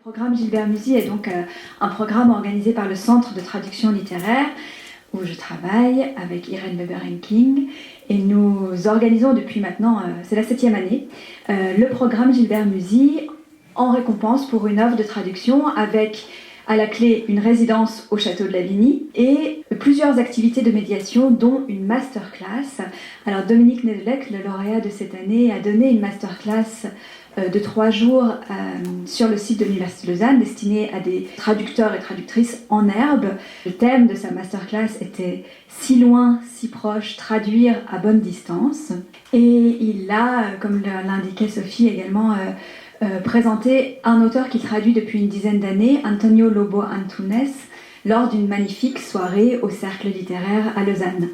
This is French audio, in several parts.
Le programme Gilbert Musy est donc un programme organisé par le Centre de traduction littéraire où je travaille avec Irène Weber-Henking et nous organisons depuis maintenant, c'est la 7e année, le programme Gilbert Musy en récompense pour une œuvre de traduction avec à la clé une résidence au château de Lavigny et plusieurs activités de médiation dont une masterclass. Alors Dominique Nedelec, le lauréat de cette année, a donné une masterclass de 3 jours sur le site de l'Université de Lausanne destinée à des traducteurs et traductrices en herbe. Le thème de sa masterclass était « Si loin, si proche, traduire à bonne distance ». Et il a, comme l'indiquait Sophie également, présenté un auteur qu'il traduit depuis une dizaine d'années, Antonio Lobo Antunes, lors d'une magnifique soirée au Cercle littéraire à Lausanne.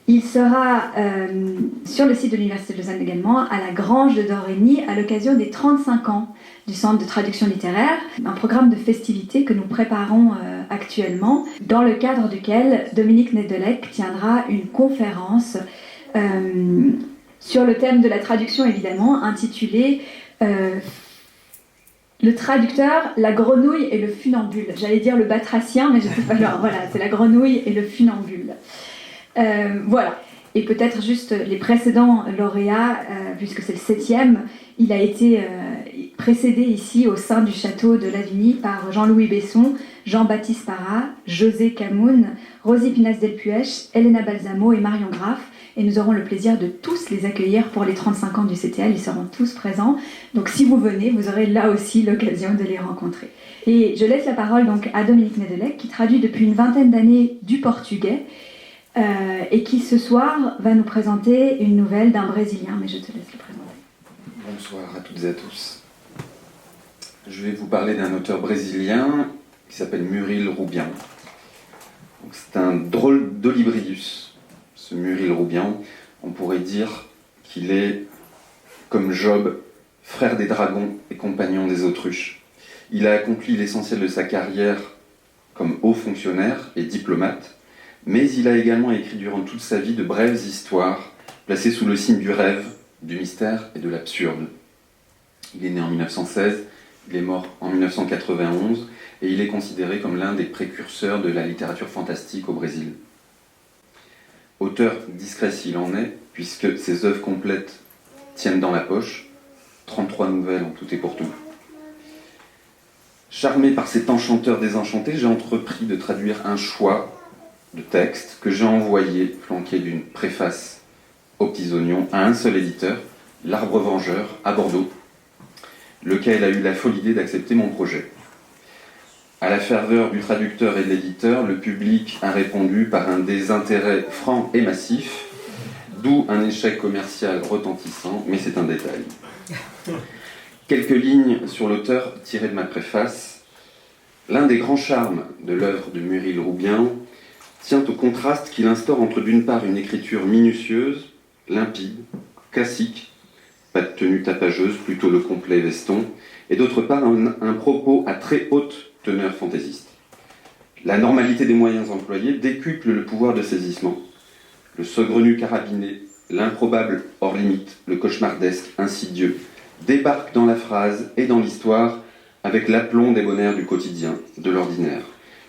Il sera sur le site de l'Université de Lausanne également, à la Grange de Dorigny, à l'occasion des 35 ans du Centre de traduction littéraire, un programme de festivités que nous préparons actuellement, dans le cadre duquel Dominique Nedelec tiendra une conférence sur le thème de la traduction, évidemment, intitulée le traducteur, la grenouille et le funambule. J'allais dire le batracien, mais je ne sais pas. Alors, voilà, c'est la grenouille et le funambule. Voilà. Et peut-être juste les précédents lauréats, puisque c'est le 7e, il a été précédé ici au sein du château de Lavigny par Jean-Louis Besson, Jean-Baptiste Parra, José Camoun, Rosie Pinas-Delpuech, Elena Balsamo et Marion Graff. Et nous aurons le plaisir de tous les accueillir pour les 35 ans du CTL. Ils seront tous présents. Donc si vous venez, vous aurez là aussi l'occasion de les rencontrer. Et je laisse la parole donc à Dominique Nedelec, qui traduit depuis une vingtaine d'années du portugais et qui ce soir va nous présenter une nouvelle d'un Brésilien. Mais je te laisse le présenter. Bonsoir à toutes et à tous. Je vais vous parler d'un auteur brésilien qui s'appelle Murilo Rubião. C'est un drôle d'Olibrius. Ce Murilo Rubião, on pourrait dire qu'il est, comme Job, frère des dragons et compagnon des autruches. Il a accompli l'essentiel de sa carrière comme haut fonctionnaire et diplomate, mais il a également écrit durant toute sa vie de brèves histoires, placées sous le signe du rêve, du mystère et de l'absurde. Il est né en 1916, il est mort en 1991, et il est considéré comme l'un des précurseurs de la littérature fantastique au Brésil. Auteur discret s'il en est, puisque ses œuvres complètes tiennent dans la poche, 33 nouvelles en tout et pour tout. Charmé par cet enchanteur désenchanté, j'ai entrepris de traduire un choix de textes que j'ai envoyé, flanqué d'une préface aux petits oignons, à un seul éditeur, l'Arbre Vengeur, à Bordeaux, lequel a eu la folle idée d'accepter mon projet. À la ferveur du traducteur et de l'éditeur, le public a répondu par un désintérêt franc et massif, d'où un échec commercial retentissant, mais c'est un détail. Quelques lignes sur l'auteur tirées de ma préface. L'un des grands charmes de l'œuvre de Murilo Rubião tient au contraste qu'il instaure entre d'une part une écriture minutieuse, limpide, classique, pas de tenue tapageuse, plutôt le complet veston, et d'autre part un propos à très haute teneur fantaisiste. La normalité des moyens employés décuple le pouvoir de saisissement. Le saugrenu carabiné, l'improbable hors limite, le cauchemardesque insidieux, débarquent dans la phrase et dans l'histoire avec l'aplomb débonnaire du quotidien, de l'ordinaire.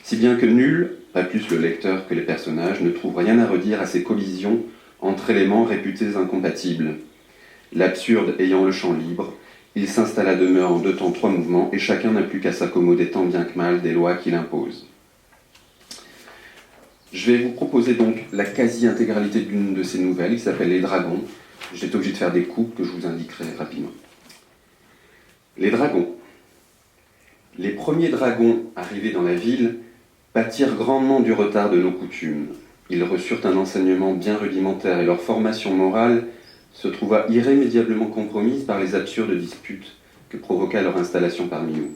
Si bien que nul, pas plus le lecteur que les personnages, ne trouve rien à redire à ces collisions entre éléments réputés incompatibles. L'absurde ayant le champ libre, il s'installe à demeure en 2 temps 3 mouvements, et chacun n'a plus qu'à s'accommoder tant bien que mal des lois qu'il impose. Je vais vous proposer donc la quasi-intégralité d'une de ces nouvelles, qui s'appelle Les Dragons. J'étais obligé de faire des coupes que je vous indiquerai rapidement. Les dragons. Les premiers dragons arrivés dans la ville pâtirent grandement du retard de nos coutumes. Ils reçurent un enseignement bien rudimentaire et leur formation morale se trouva irrémédiablement compromise par les absurdes disputes que provoqua leur installation parmi nous.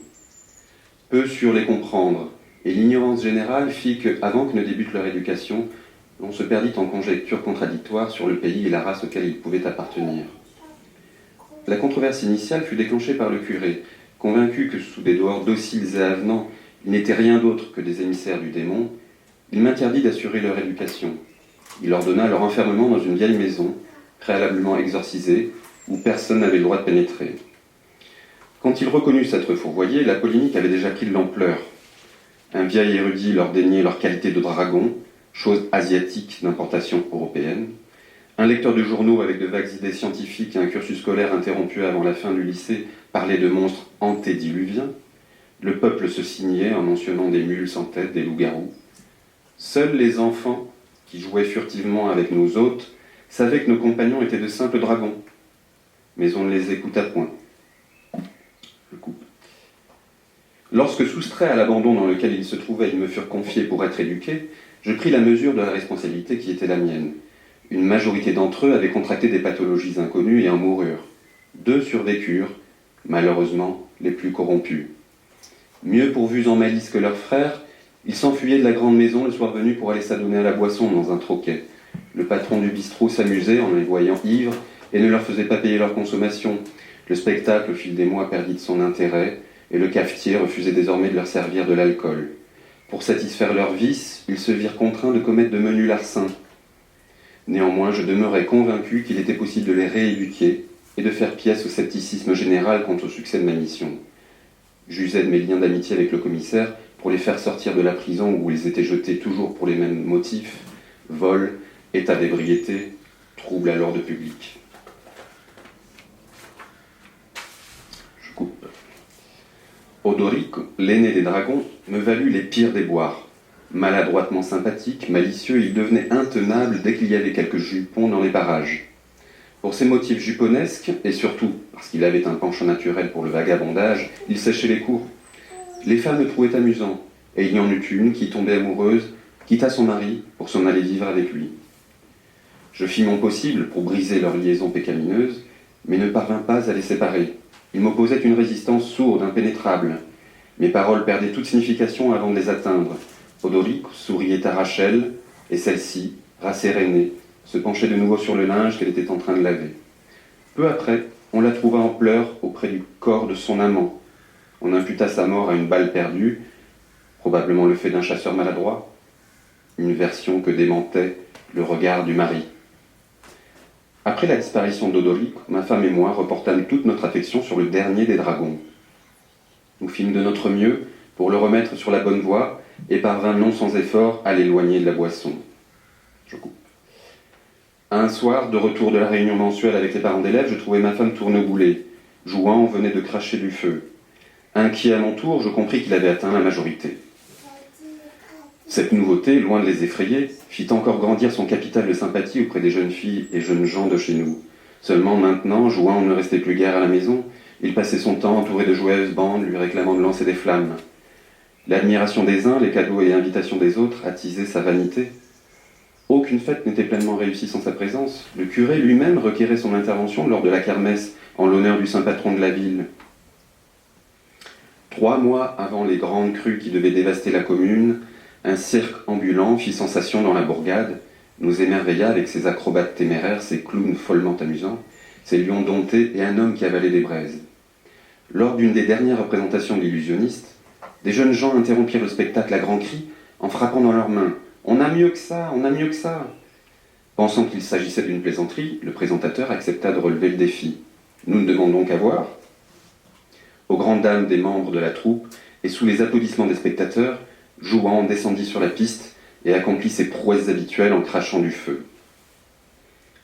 Peu surent les comprendre, et l'ignorance générale fit que, avant que ne débute leur éducation, l'on se perdit en conjectures contradictoires sur le pays et la race auquel ils pouvaient appartenir. La controverse initiale fut déclenchée par le curé, convaincu que sous des dehors dociles et avenants, ils n'étaient rien d'autre que des émissaires du démon. Il m'interdit d'assurer leur éducation. Il ordonna leur enfermement dans une vieille maison, préalablement exorcisée, où personne n'avait le droit de pénétrer. Quand il reconnut s'être fourvoyé, la polémique avait déjà pris de l'ampleur. Un vieil érudit leur déniait leur qualité de dragon, chose asiatique d'importation européenne. Un lecteur de journaux avec de vagues idées scientifiques et un cursus scolaire interrompu avant la fin du lycée parlait de monstres antédiluviens. Le peuple se signait en mentionnant des mules sans tête, des loups-garous. Seuls les enfants, qui jouaient furtivement avec nos hôtes, savaient que nos compagnons étaient de simples dragons. Mais on ne les écouta point. Je coupe. Lorsque, soustrait à l'abandon dans lequel ils se trouvaient, ils me furent confiés pour être éduqués, je pris la mesure de la responsabilité qui était la mienne. Une majorité d'entre eux avaient contracté des pathologies inconnues et en moururent. 2 survécurent, malheureusement les plus corrompus. Mieux pourvus en malice que leurs frères, ils s'enfuyaient de la grande maison le soir venu pour aller s'adonner à la boisson dans un troquet. Le patron du bistrot s'amusait en les voyant ivres et ne leur faisait pas payer leur consommation. Le spectacle, au fil des mois, perdit de son intérêt et le cafetier refusait désormais de leur servir de l'alcool. Pour satisfaire leurs vices, ils se virent contraints de commettre de menus larcins. Néanmoins, je demeurais convaincu qu'il était possible de les rééduquer et de faire pièce au scepticisme général quant au succès de ma mission. J'usais de mes liens d'amitié avec le commissaire pour les faire sortir de la prison où ils étaient jetés toujours pour les mêmes motifs, vol, état d'ébriété, trouble à l'ordre public. Je coupe. Odoric, l'aîné des dragons, me valut les pires déboires. Maladroitement sympathique, malicieux, il devenait intenable dès qu'il y avait quelques jupons dans les parages. Pour ses motifs juponesques, et surtout parce qu'il avait un penchant naturel pour le vagabondage, il séchait les cours. Les femmes le trouvaient amusant, et il y en eut une qui, tombée amoureuse, quitta son mari pour s'en aller vivre avec lui. Je fis mon possible pour briser leur liaison pécamineuse, mais ne parvins pas à les séparer. Ils m'opposaient une résistance sourde, impénétrable. Mes paroles perdaient toute signification avant de les atteindre. Odoric souriait à Rachel, et celle-ci, rassérénée, se penchait de nouveau sur le linge qu'elle était en train de laver. Peu après, on la trouva en pleurs auprès du corps de son amant. On imputa sa mort à une balle perdue, probablement le fait d'un chasseur maladroit, une version que démentait le regard du mari. Après la disparition d'Odoric, ma femme et moi reportâmes toute notre affection sur le dernier des dragons. Nous fîmes de notre mieux pour le remettre sur la bonne voie et parvint non sans effort à l'éloigner de la boisson. Je coupe. Un soir, de retour de la réunion mensuelle avec les parents d'élèves, je trouvais ma femme tourner au boulet. Jouant venait de cracher du feu. Inquiet à mon tour, je compris qu'il avait atteint la majorité. Cette nouveauté, loin de les effrayer, fit encore grandir son capital de sympathie auprès des jeunes filles et jeunes gens de chez nous. Seulement maintenant, Jouan ne restait plus guère à la maison. Il passait son temps entouré de joyeuses bandes lui réclamant de lancer des flammes. L'admiration des uns, les cadeaux et invitations des autres attisaient sa vanité. Aucune fête n'était pleinement réussie sans sa présence. Le curé lui-même requérait son intervention lors de la kermesse en l'honneur du saint patron de la ville. 3 mois avant les grandes crues qui devaient dévaster la commune, un cirque ambulant fit sensation dans la bourgade, nous émerveilla avec ses acrobates téméraires, ses clowns follement amusants, ses lions domptés et un homme qui avalait des braises. Lors d'une des dernières représentations de l'illusionniste, des jeunes gens interrompirent le spectacle à grands cris en frappant dans leurs mains. « On a mieux que ça, on a mieux que ça !» Pensant qu'il s'agissait d'une plaisanterie, le présentateur accepta de relever le défi. Nous ne demandons qu'à voir. Aux grandes dames des membres de la troupe, et sous les applaudissements des spectateurs, Jouan descendit sur la piste et accomplit ses prouesses habituelles en crachant du feu.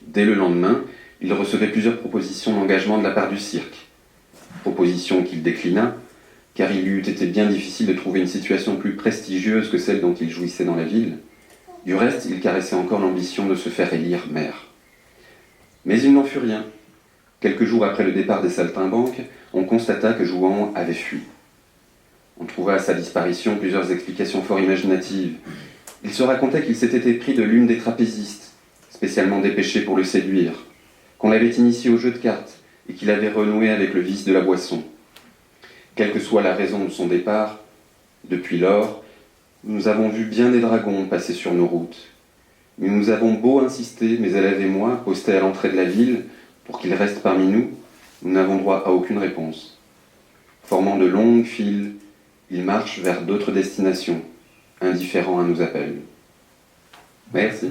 Dès le lendemain, il recevait plusieurs propositions d'engagement de la part du cirque. Propositions qu'il déclina, car il lui eût été bien difficile de trouver une situation plus prestigieuse que celle dont il jouissait dans la ville. Du reste, il caressait encore l'ambition de se faire élire maire. Mais il n'en fut rien. Quelques jours après le départ des saltimbanques, on constata que Jouan avait fui. On trouva à sa disparition plusieurs explications fort imaginatives. Il se racontait qu'il s'était épris de l'une des trapézistes, spécialement dépêchée pour le séduire, qu'on l'avait initié au jeu de cartes et qu'il avait renoué avec le vice de la boisson. Quelle que soit la raison de son départ, depuis lors, nous avons vu bien des dragons passer sur nos routes. Mais nous avons beau insister, mes élèves et moi, postés à l'entrée de la ville, pour qu'ils restent parmi nous, nous n'avons droit à aucune réponse. Formant de longues files, ils marchent vers d'autres destinations, indifférents à nos appels. Merci.